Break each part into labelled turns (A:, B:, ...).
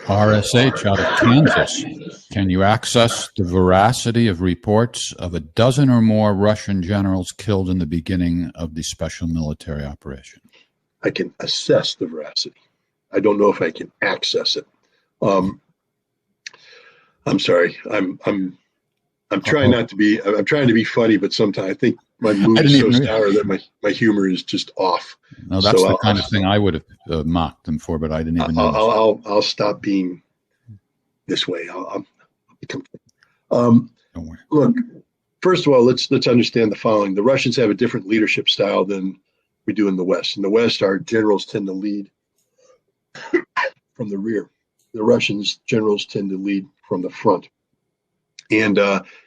A: RSH out of Kansas. Can you access the veracity of reports of a dozen or more Russian generals killed in the beginning of the special military operation?
B: I can assess the veracity. I don't know if I can access it. I'm sorry. I'm trying not to be. I'm trying to be funny, but sometimes I think my mood is so sour that my humor is just off.
A: No, that's so the kind of thing I would have mocked them for, but I didn't even know.
B: I'll stop being this way. I'll become.
A: Don't worry.
B: Look, first of all, let's understand the following: the Russians have a different leadership style than we do in the West. In the West, our generals tend to lead from the rear. The Russians generals tend to lead from the front, and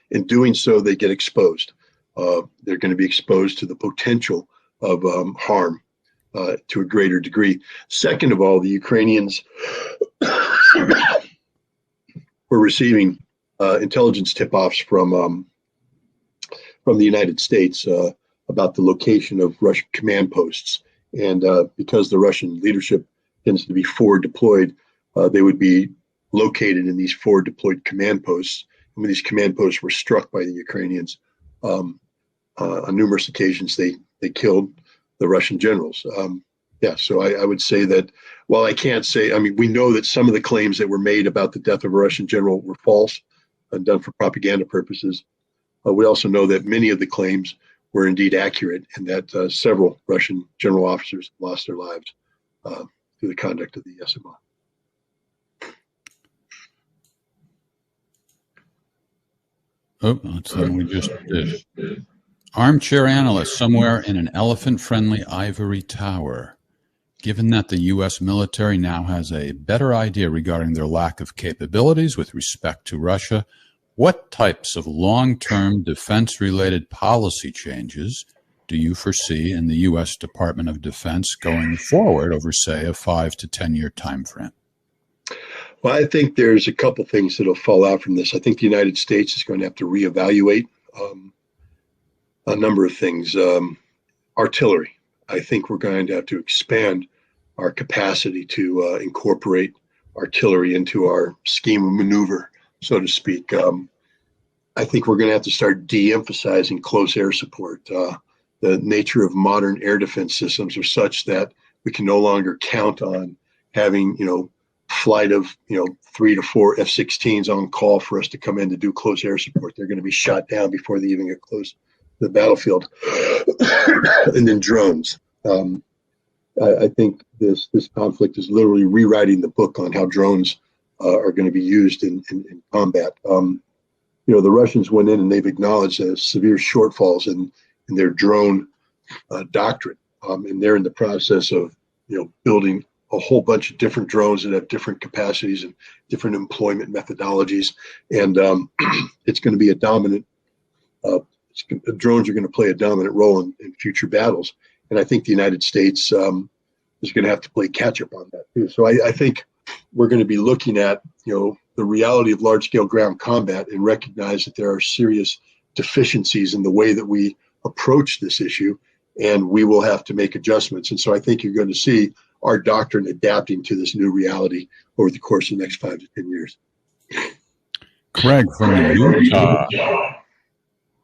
B: in doing so, they get exposed. They're going to be exposed to the potential of harm to a greater degree. Second of all, the Ukrainians were receiving intelligence tip-offs from the United States about the location of Russian command posts, and because the Russian leadership tends to be forward deployed, they would be located in these forward deployed command posts. And when these command posts were struck by the Ukrainians, on numerous occasions, they killed the Russian generals. So I would say that while I can't say, we know that some of the claims that were made about the death of a Russian general were false and done for propaganda purposes. We also know that many of the claims were indeed accurate, and that several Russian general officers lost their lives through the conduct of the SMO.
A: Oh, that's the one we just did. Armchair analyst somewhere in an elephant-friendly ivory tower. Given that the U.S. military now has a better idea regarding their lack of capabilities with respect to Russia, what types of long-term defense-related policy changes do you foresee in the U.S. Department of Defense going forward over, say, a 5 to 10-year time frame?
B: Well, I think there's a couple things that'll fall out from this. I think the United States is going to have to reevaluate a number of things. Artillery. I think we're going to have to expand our capacity to incorporate artillery into our scheme of maneuver, so to speak. I think we're going to have to start de-emphasizing close air support. The nature of modern air defense systems are such that we can no longer count on having, flight of 3 to 4 F-16s on call for us to come in to do close air support. They're going to be shot down before they even get close to the battlefield. And then drones. I think this conflict is literally rewriting the book on how drones are going to be used in combat. The Russians went in and they've acknowledged severe shortfalls in their drone doctrine, and they're in the process of building a whole bunch of different drones that have different capacities and different employment methodologies, and it's going to be a dominant. Drones are going to play a dominant role in future battles, and I think the United States is going to have to play catch up on that too. So I think we're going to be looking at the reality of large-scale ground combat and recognize that there are serious deficiencies in the way that we approach this issue, and we will have to make adjustments. And so I think you're going to see our doctrine adapting to this new reality over the course of the next 5 to 10 years.
A: Craig from Utah.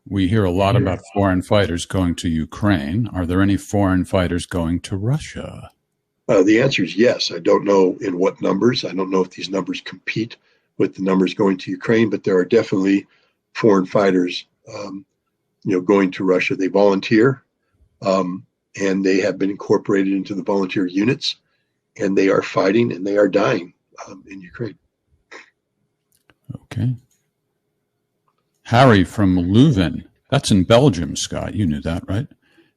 A: We hear a lot about foreign fighters going to Ukraine. Are there any foreign fighters going to Russia?
B: The answer is yes. I don't know in what numbers. I don't know if these numbers compete with the numbers going to Ukraine, but there are definitely foreign fighters, going to Russia. They volunteer, and they have been incorporated into the volunteer units, and they are fighting and they are dying in Ukraine.
A: Okay. Harry from Leuven. That's in Belgium, Scott. You knew that, right?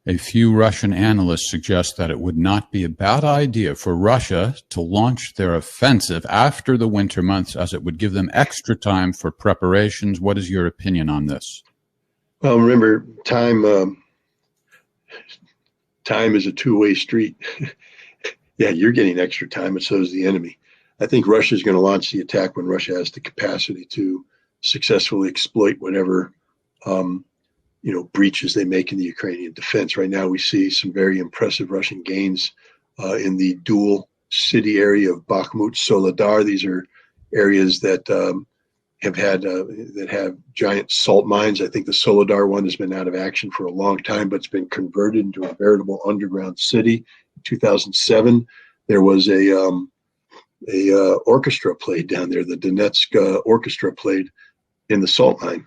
A: A few Russian analysts suggest that it would not be a bad idea for Russia to launch their offensive after the winter months, as it would give them extra time for preparations. What is your opinion on this?
B: Well, remember, time is a two-way street. Yeah, you're getting extra time, and so is the enemy. I think Russia is going to launch the attack when Russia has the capacity to successfully exploit whatever breaches they make in the Ukrainian defense. Right now, we see some very impressive Russian gains in the dual city area of Bakhmut, Soledar. These are areas that have giant salt mines. I think the Soledar one has been out of action for a long time, but it's been converted into a veritable underground city. In 2007, there was a orchestra played down there. The Donetsk orchestra played in the salt mine,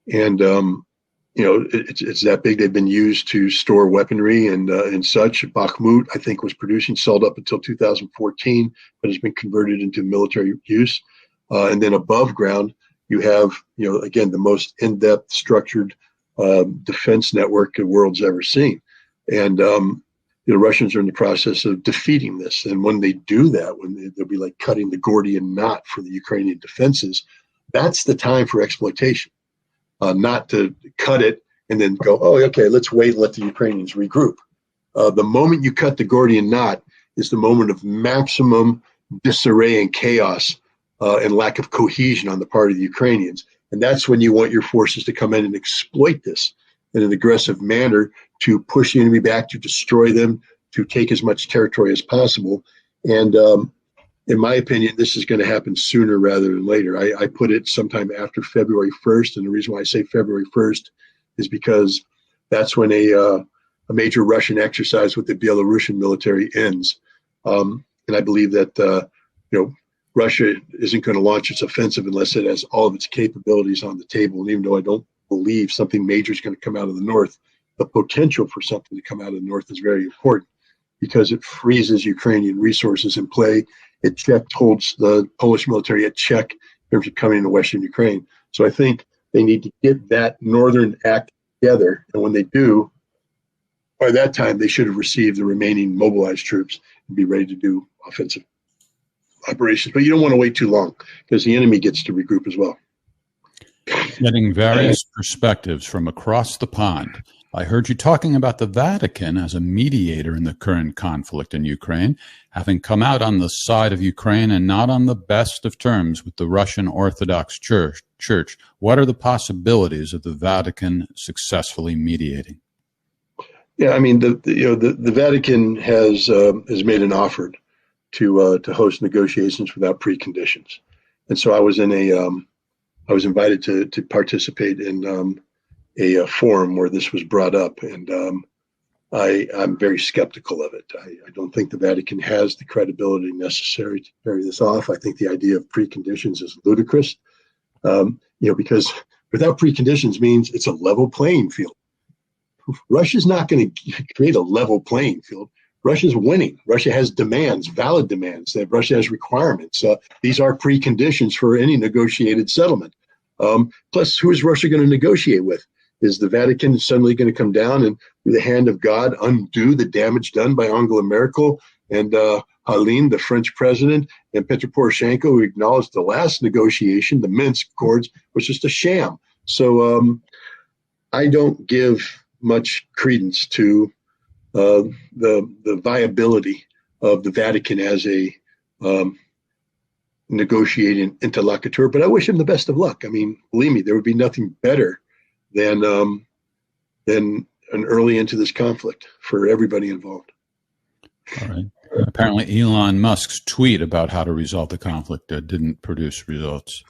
B: it's that big. They've been used to store weaponry and such. Bakhmut, I think, was producing salt up until 2014, but has been converted into military use. And then above ground, you have, again, the most in-depth structured defense network the world's ever seen. And the Russians are in the process of defeating this. And when they do that, they'll be like cutting the Gordian knot for the Ukrainian defenses, that's the time for exploitation, not to cut it and then go, oh, okay, let's wait and let the Ukrainians regroup. The moment you cut the Gordian knot is the moment of maximum disarray and chaos and lack of cohesion on the part of the Ukrainians. And that's when you want your forces to come in and exploit this in an aggressive manner to push the enemy back, to destroy them, to take as much territory as possible. And in my opinion, this is going to happen sooner rather than later. I put it sometime after February 1st. And the reason why I say February 1st is because that's when a major Russian exercise with the Belarusian military ends. And I believe that, Russia isn't going to launch its offensive unless it has all of its capabilities on the table. And even though I don't believe something major is going to come out of the north, the potential for something to come out of the north is very important because it freezes Ukrainian resources in play. It holds the Polish military at check in terms of coming into Western Ukraine. So I think they need to get that northern act together. And when they do, by that time, they should have received the remaining mobilized troops and be ready to do offensive operations. But you don't want to wait too long because the enemy gets to regroup as well.
A: Getting various perspectives from across the pond. I heard you talking about the Vatican as a mediator in the current conflict in Ukraine, having come out on the side of Ukraine and not on the best of terms with the Russian Orthodox Church. What are the possibilities of the Vatican successfully mediating?
B: Yeah, I mean, the Vatican has made an offer to host negotiations without preconditions, and so I was invited to participate in a forum where this was brought up, and I'm very skeptical of it. I don't think the Vatican has the credibility necessary to carry this off. I think the idea of preconditions is ludicrous, because without preconditions means it's a level playing field. Russia's not going to create a level playing field. Russia's winning. Russia has demands, valid demands. That Russia has requirements. These are preconditions for any negotiated settlement. Plus, who is Russia going to negotiate with? Is the Vatican suddenly going to come down and, through the hand of God, undo the damage done by Angela Merkel and Hollande, the French president, and Petro Poroshenko, who acknowledged the last negotiation, the Minsk Accords, was just a sham? So I don't give much credence to the viability of the Vatican as a negotiating interlocutor, but I wish him the best of luck. I mean, believe me, there would be nothing better than an early into this conflict for everybody involved.
A: All right. Apparently, Elon Musk's tweet about how to resolve the conflict didn't produce results.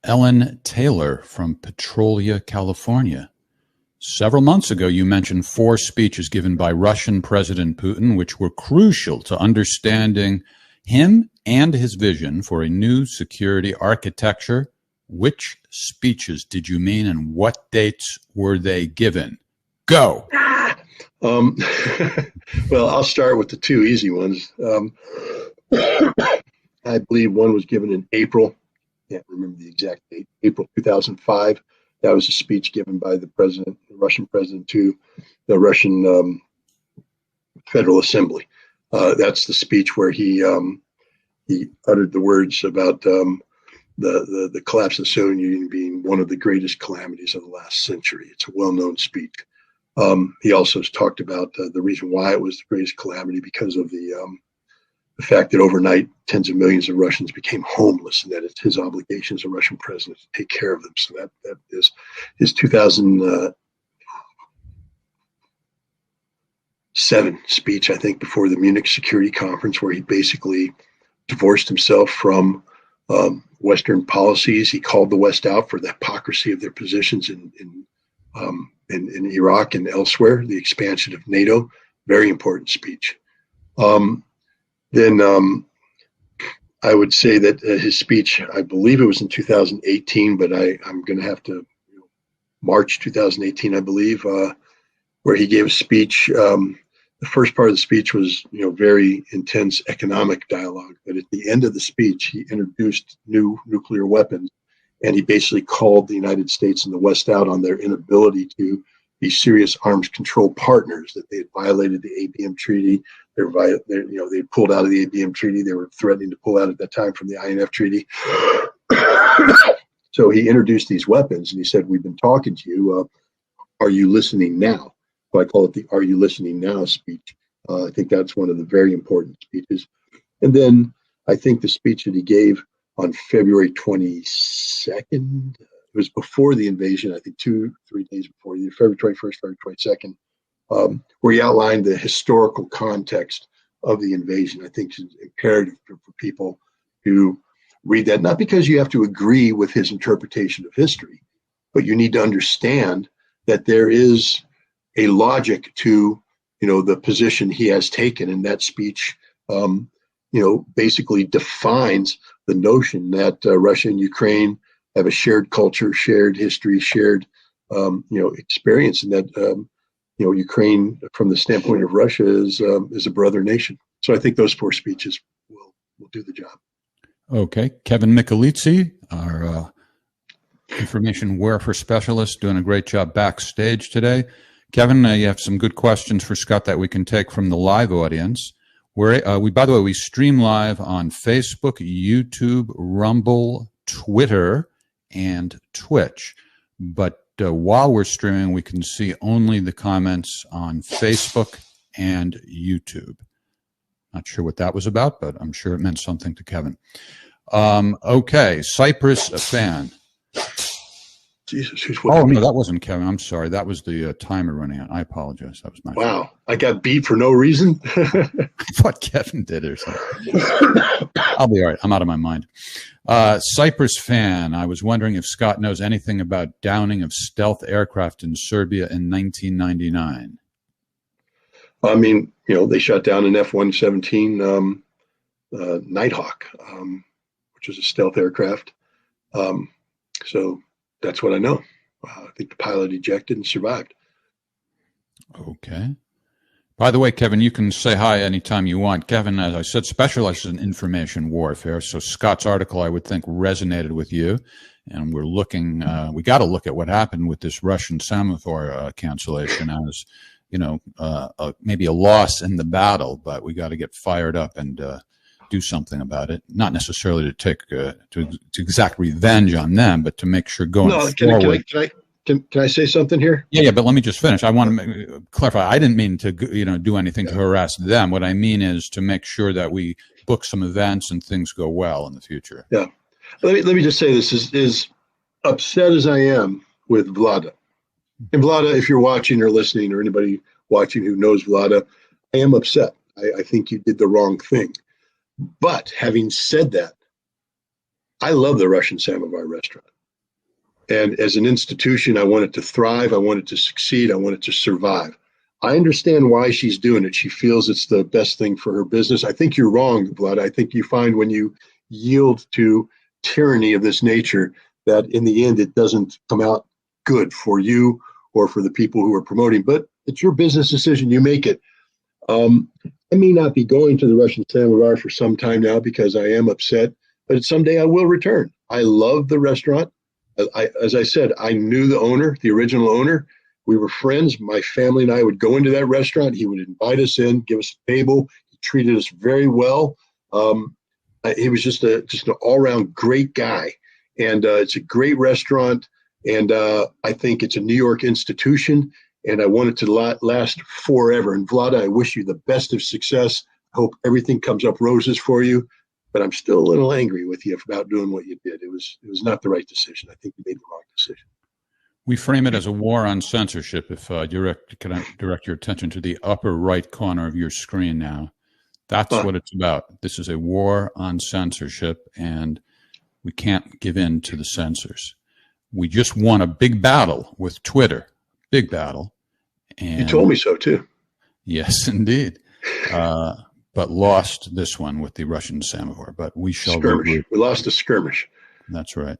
A: Ellen Taylor from Petrolia, California. Several months ago, you mentioned 4 speeches given by Russian President Putin, which were crucial to understanding him and his vision for a new security architecture. Which speeches did you mean, and what dates were they given? Go.
B: Well, I'll start with the 2 easy ones. I believe one was given in April. Can't remember the exact date. April 2005. That was a speech given by the Russian president, to the Russian Federal Assembly. That's the speech where he uttered the words about the collapse of the Soviet Union being one of the greatest calamities of the last century. It's a well-known speech. He also talked about the reason why it was the greatest calamity because of the fact that overnight tens of millions of Russians became homeless, and that it's his obligation as a Russian president to take care of them. So that is his 2000. speech, I think, before the Munich Security Conference, where he basically divorced himself from Western policies. He called the West out for the hypocrisy of their positions in Iraq and elsewhere, the expansion of NATO. Very important speech. Then I would say that his speech, I believe it was in 2018, but I'm going to have to, March 2018, I believe, where he gave a speech. The first part of the speech was, very intense economic dialogue. But at the end of the speech, he introduced new nuclear weapons, and he basically called the United States and the West out on their inability to be serious arms control partners, that they had violated the ABM treaty. They pulled out of the ABM treaty. They were threatening to pull out at that time from the INF treaty. So he introduced these weapons, and he said, "We've been talking to you. Are you listening now?" So I call it the "Are you listening now" speech. I think that's one of the very important speeches. And then I think the speech that he gave on February 22nd, it was before the invasion, I think 2-3 days before, either February 21st, February 22nd, where he outlined the historical context of the invasion. I think it's imperative for people to read that, not because you have to agree with his interpretation of history, but you need to understand that there is a logic to, the position he has taken. And that speech, basically defines the notion that Russia and Ukraine have a shared culture, shared history, shared, experience, and that, Ukraine, from the standpoint of Russia, is a brother nation. So I think those 4 speeches will do the job.
A: Okay. Kevin Michelizzi, our information warfare specialist, doing a great job backstage today. Kevin, you have some good questions for Scott that we can take from the live audience. By the way, we stream live on Facebook, YouTube, Rumble, Twitter, and Twitch. But while we're streaming, we can see only the comments on Facebook and YouTube. Not sure what that was about, but I'm sure it meant something to Kevin. Okay, Cypress fan.
B: Jesus, who's
A: Oh, no, that wasn't Kevin. I'm sorry. That was the timer running out. I apologize. That was my fault.
B: Wow, I got beat for no reason.
A: I thought Kevin did or something. I'll be all right. I'm out of my mind. Cypress fan. I was wondering if Scott knows anything about downing of stealth aircraft in Serbia in 1999.
B: I mean, they shot down an F-117 Nighthawk, which was a stealth aircraft. So that's what I know. I think the pilot ejected and survived.
A: Okay. By the way, Kevin, you can say hi anytime you want. Kevin, as I said, specializes in information warfare. So Scott's article, I would think, resonated with you. And we're looking, we got to look at what happened with this Russian semaphore cancellation as, maybe a loss in the battle, but we got to get fired up and do something about it. Not necessarily to take to exact revenge on them, but to make sure going forward.
B: Can I say something here?
A: Yeah, but let me just finish. I want to clarify. I didn't mean to do anything to harass them. What I mean is to make sure that we book some events and things go well in the future.
B: Yeah. Let me just say this is upset as I am with Vlada. And Vlada, if you're watching or listening, or anybody watching who knows Vlada, I am upset. I think you did the wrong thing. But having said that, I love the Russian Samovar restaurant. And as an institution, I want it to thrive. I want it to succeed. I want it to survive. I understand why she's doing it. She feels it's the best thing for her business. I think you're wrong, Vlad. I think you find when you yield to tyranny of this nature that in the end, it doesn't come out good for you or for the people who are promoting. But it's your business decision. You make it. I may not be going to the Russian Samovar for some time now because I am upset, but someday I will return. I love the restaurant. As I said, I knew the owner, the original owner. We were friends. My family and I would go into that restaurant. He would invite us in, give us a table. He treated us very well. He was just an all-around great guy. And it's a great restaurant. And I think it's a New York institution. And I want it to last forever. And Vlada, I wish you the best of success. I hope everything comes up roses for you. But I'm still a little angry with you about doing what you did. It was not the right decision. I think you made the wrong decision.
A: We frame it as a war on censorship. If can I direct your attention to the upper right corner of your screen now? That's what it's about. This is a war on censorship, and we can't give in to the censors. We just won a big battle with Twitter, big battle. And
B: you told me so too.
A: Yes, indeed. But lost this one with the Russian Samovar. But we shall
B: skirmish. We lost a skirmish.
A: That's right.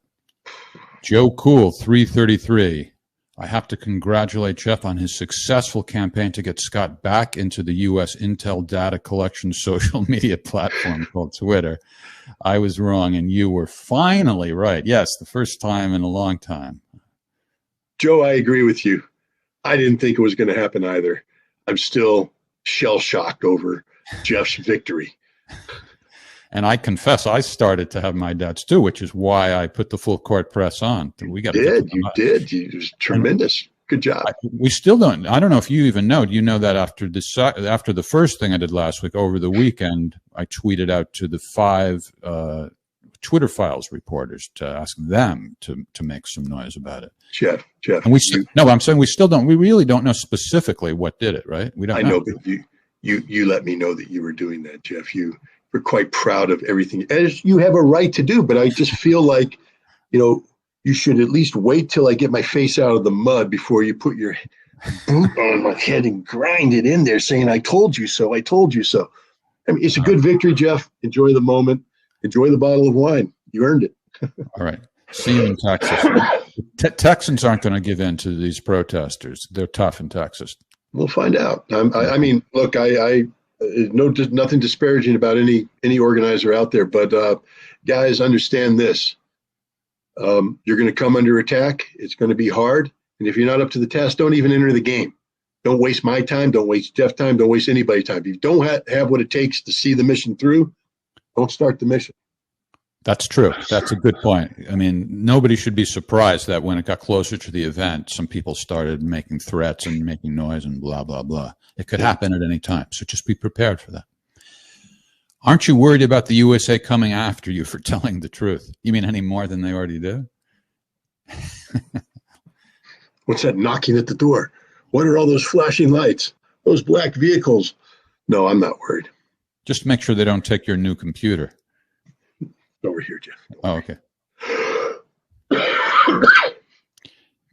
A: Joe Cool, 333. I have to congratulate Jeff on his successful campaign to get Scott back into the U.S. Intel data collection social media platform called Twitter. I was wrong, and you were finally right. Yes, the first time in a long time.
B: Joe, I agree with you. I didn't think it was going to happen either. I'm still shell-shocked over Jeff's victory.
A: And I confess, I started to have my doubts too, which is why I put the full court press on. We got
B: You did. It was tremendous. Good job.
A: We still don't. I don't know if you even know. Do you know that after the first thing I did last week, over the weekend, I tweeted out to the 5 Twitter Files reporters to ask them to make some noise about it.
B: Jeff.
A: And I'm saying we still don't. We really don't know specifically what did it, right? We don't.
B: I know, but you let me know that you were doing that, Jeff. You were quite proud of everything, as you have a right to do. But I just feel like, you should at least wait till I get my face out of the mud before you put your boot on my head and grind it in there saying, I told you so, I told you so. I mean, it's a good victory, Jeff. Enjoy the moment. Enjoy the bottle of wine. You earned it.
A: All right. See you in Texas. Texans aren't going to give in to these protesters. They're tough in Texas.
B: We'll find out. I mean, look, nothing disparaging about any organizer out there, but guys, understand this. You're going to come under attack. It's going to be hard. And if you're not up to the task, don't even enter the game. Don't waste my time. Don't waste Jeff's time. Don't waste anybody's time. If you don't have what it takes to see the mission through, don't start the mission.
A: That's true. That's a good point. I mean, nobody should be surprised that when it got closer to the event, some people started making threats and making noise and blah, blah, blah. It could happen at any time. So just be prepared for that. Aren't you worried about the USA coming after you for telling the truth? You mean any more than they already do?
B: What's that knocking at the door? What are all those flashing lights? Those black vehicles? No, I'm not worried.
A: Just make sure they don't take your new computer.
B: Over here, Jeff.
A: Oh, okay.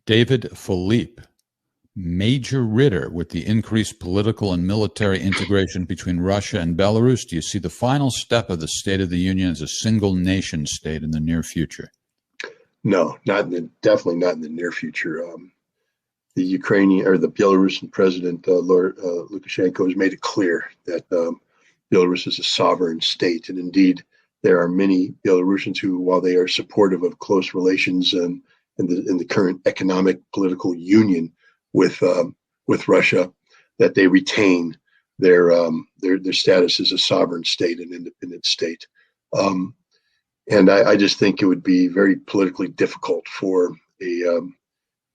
A: David Philippe. Major Ritter, with the increased political and military integration between Russia and Belarus, do you see the final step of the State of the Union as a single nation state in the near future?
B: No, definitely not in the near future. The Ukrainian or the Belarusian president, Lukashenko, has made it clear that Belarus is a sovereign state, and indeed, there are many Belarusians who, while they are supportive of close relations and in the current economic political union with Russia, that they retain their status as a sovereign state, an independent state. And I just think it would be very politically difficult for a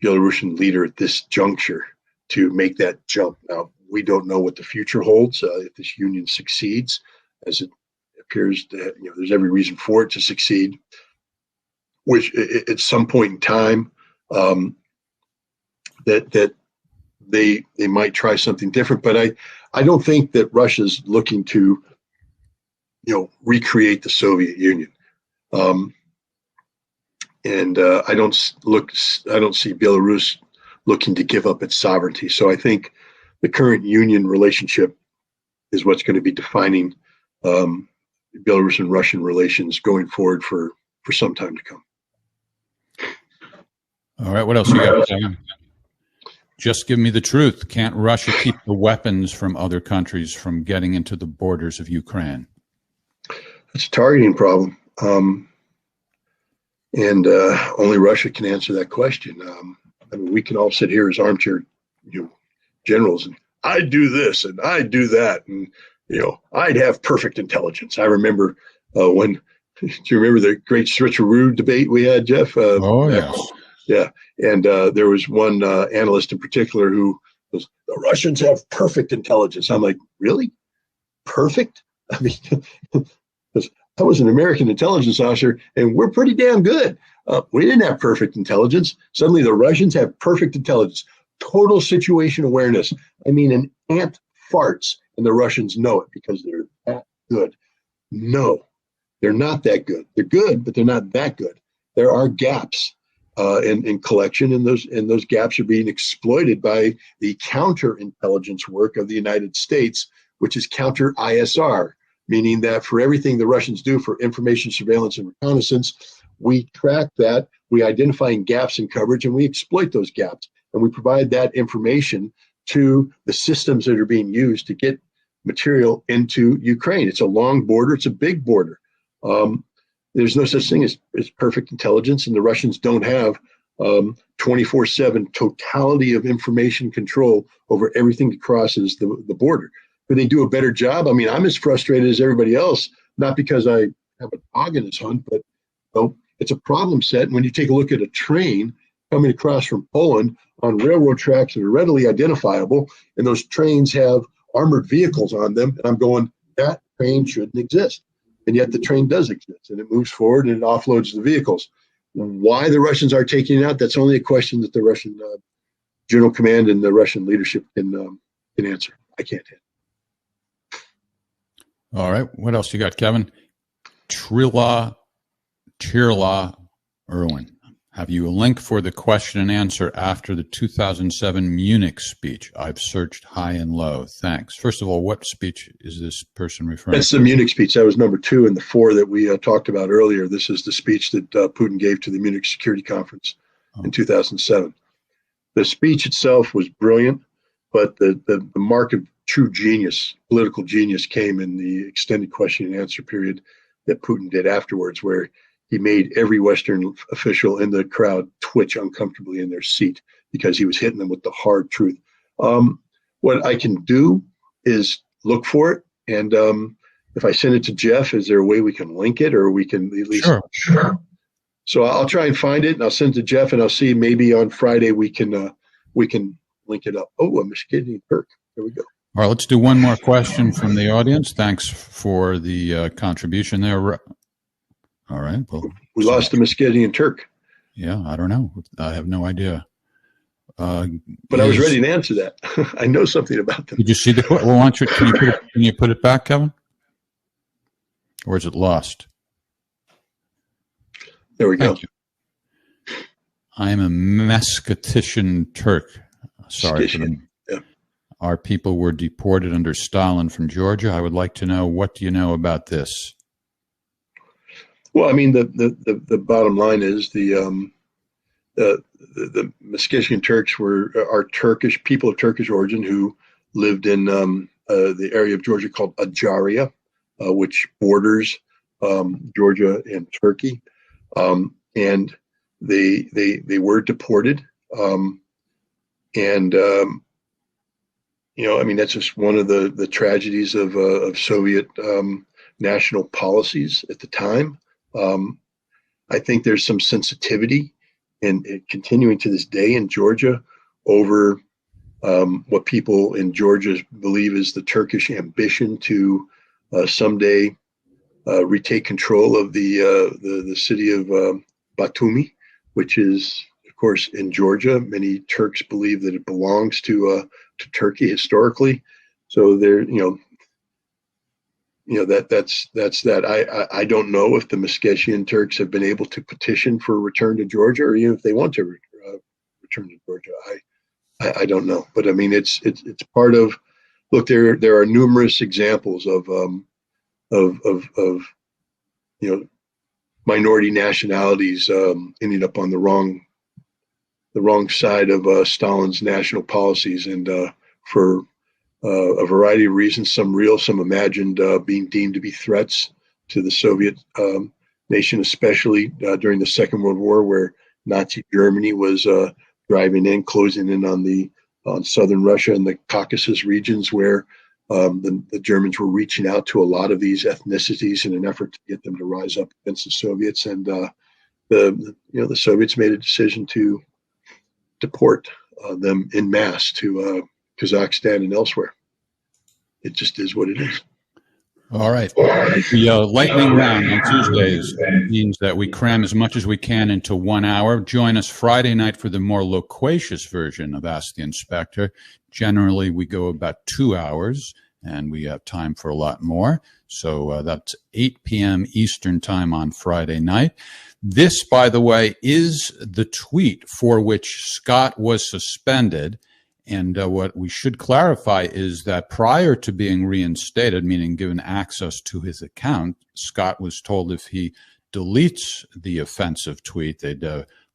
B: Belarusian leader at this juncture to make that jump. Now, we don't know what the future holds if this union succeeds, as it appears that there's every reason for it to succeed, which at some point in time that they might try something different. But I don't think that Russia's looking to recreate the Soviet Union, and I don't see Belarus looking to give up its sovereignty. So I think the current union relationship is what's going to be defining Belarus and Russian relations going forward for some time to come.
A: All right, what else you got? Just give me the truth. Can't Russia keep the weapons from other countries from getting into the borders of Ukraine?
B: It's a targeting problem, and only Russia can answer that question. I mean, we can all sit here as armchair generals, and I do this and I do that, and I'd have perfect intelligence. I remember do you remember the great switcheroo debate we had, Jeff?
A: Oh, yes.
B: Yeah. And there was one analyst in particular who was, the Russians have perfect intelligence. I'm like, really? Perfect? I mean, I was an American intelligence officer, and we're pretty damn good. We didn't have perfect intelligence. Suddenly the Russians have perfect intelligence, total situation awareness. I mean, an ant farts and the Russians know it because they're that good. No, they're not that good. They're good, but they're not that good. There are gaps in collection, and those gaps are being exploited by the counterintelligence work of the United States, which is counter ISR, meaning that for everything the Russians do for information surveillance and reconnaissance, we track that, we identify gaps in coverage, and we exploit those gaps. And we provide that information to the systems that are being used to get material into Ukraine. It's a long border. It's a big border. There's no such thing as perfect intelligence, and the Russians don't have 24/7 totality of information control over everything that crosses the border. Could they do a better job? I mean, I'm as frustrated as everybody else, not because I have a dog in this hunt, but it's a problem set. And when you take a look at a train coming across from Poland on railroad tracks that are readily identifiable, and those trains have armored vehicles on them, and I'm going, that train shouldn't exist. And yet the train does exist, and it moves forward and it offloads the vehicles. Why the Russians are taking it out, that's only a question that the Russian General Command and the Russian leadership can answer. I can't answer.
A: All right. What else you got, Kevin? Tirla Irwin. Have you a link for the question and answer after the 2007 Munich speech? I've searched high and low. Thanks. First of all, what speech is this person referring to?
B: That's the Munich speech. That was number 2 in the 4 that we talked about earlier. This is the speech that Putin gave to the Munich Security Conference in 2007. The speech itself was brilliant, but the mark of true genius, political genius, came in the extended question and answer period that Putin did afterwards, where he made every Western official in the crowd twitch uncomfortably in their seat because he was hitting them with the hard truth. What I can do is look for it, and if I send it to Jeff, is there a way we can link it, or we can at least? Sure. So I'll try and find it, and I'll send it to Jeff, and I'll see maybe on Friday we can link it up. Oh, I'm just kidding, Kirk. There we go.
A: All right, let's do one more question from the audience. Thanks for the contribution there. All right. Well,
B: we lost the Musketean Turk.
A: Yeah, I don't know. I have no idea.
B: But I was ready to answer that. I know something about them.
A: Did you see the? Well, why don't you, can you put it back, Kevin? Or is it lost?
B: There we go.
A: Thank you. I am a Musketean Turk. Sorry for them. Yeah. Our people were deported under Stalin from Georgia. I would like to know, what do you know about this?
B: Well, I mean, the bottom line is the Musketean Turks are Turkish people of Turkish origin who lived in the area of Georgia called Ajaria, which borders Georgia and Turkey, and they were deported, and I mean, that's just one of the tragedies of Soviet national policies at the time. I think there's some sensitivity and continuing to this day in Georgia over what people in Georgia believe is the Turkish ambition to someday retake control of the city of Batumi, which is, of course, in Georgia. Many Turks believe that it belongs to Turkey historically. So there, that's that. I don't know if the Musketean Turks have been able to petition for a return to Georgia, or even if they want to return to Georgia. I don't know, but I mean, it's part of. Look, there are numerous examples of minority nationalities ending up on the wrong side of Stalin's national policies, and for a variety of reasons, some real, some imagined, being deemed to be threats to the Soviet nation, especially during the Second World War, where Nazi Germany was driving in, closing in on southern Russia and the Caucasus regions, where the Germans were reaching out to a lot of these ethnicities in an effort to get them to rise up against the Soviets. And the Soviets made a decision to deport them en masse to Kazakhstan and elsewhere. It just is what it is.
A: All right. The lightning round on Tuesdays means that we cram as much as we can into 1 hour. Join us Friday night for the more loquacious version of Ask the Inspector. Generally, we go about 2 hours, and we have time for a lot more. So that's 8 p.m. Eastern time on Friday night. This, by the way, is the tweet for which Scott was suspended. And what we should clarify is that prior to being reinstated, meaning given access to his account, Scott was told if he deletes the offensive tweet, they'd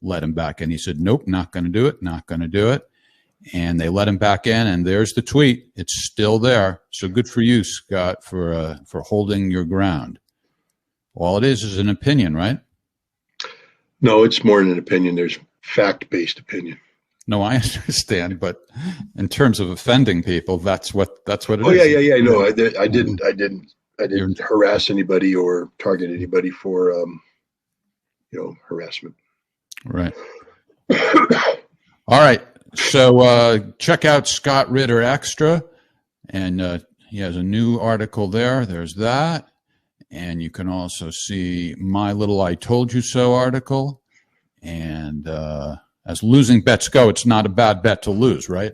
A: let him back in. He said, nope, not going to do it, not going to do it. And they let him back in, and there's the tweet. It's still there. So good for you, Scott, for holding your ground. All it is an opinion, right?
B: No, it's more than an opinion. There's fact-based opinion.
A: No, I understand, but in terms of offending people, that's what it is.
B: Oh yeah. No, I didn't harass anybody or target anybody for harassment.
A: Right. All right. So check out Scott Ritter Extra, and he has a new article there. There's that, and you can also see my little "I Told You So" article, and. As losing bets go, it's not a bad bet to lose, right?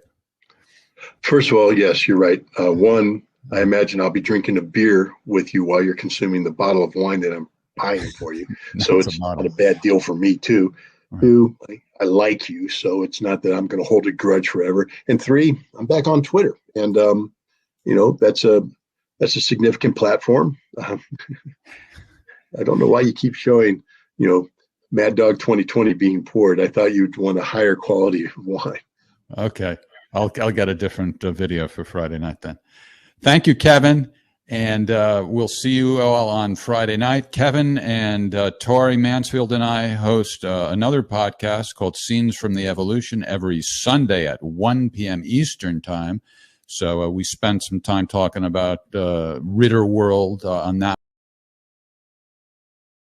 B: First of all, yes, you're right. One, I imagine I'll be drinking a beer with you while you're consuming the bottle of wine that I'm buying for you. So it's not a bad deal for me, too. Right. Two, I like you, so it's not that I'm going to hold a grudge forever. And three, I'm back on Twitter. And, that's a significant platform. I don't know why you keep showing, Mad Dog 2020 being poured. I thought you'd want a higher quality of wine.
A: Okay. I'll get a different video for Friday night then. Thank you, Kevin. And we'll see you all on Friday night. Kevin and Tori Mansfield and I host another podcast called Scenes from the Evolution every Sunday at 1 p.m. Eastern time. So we spent some time talking about Ritter World on that.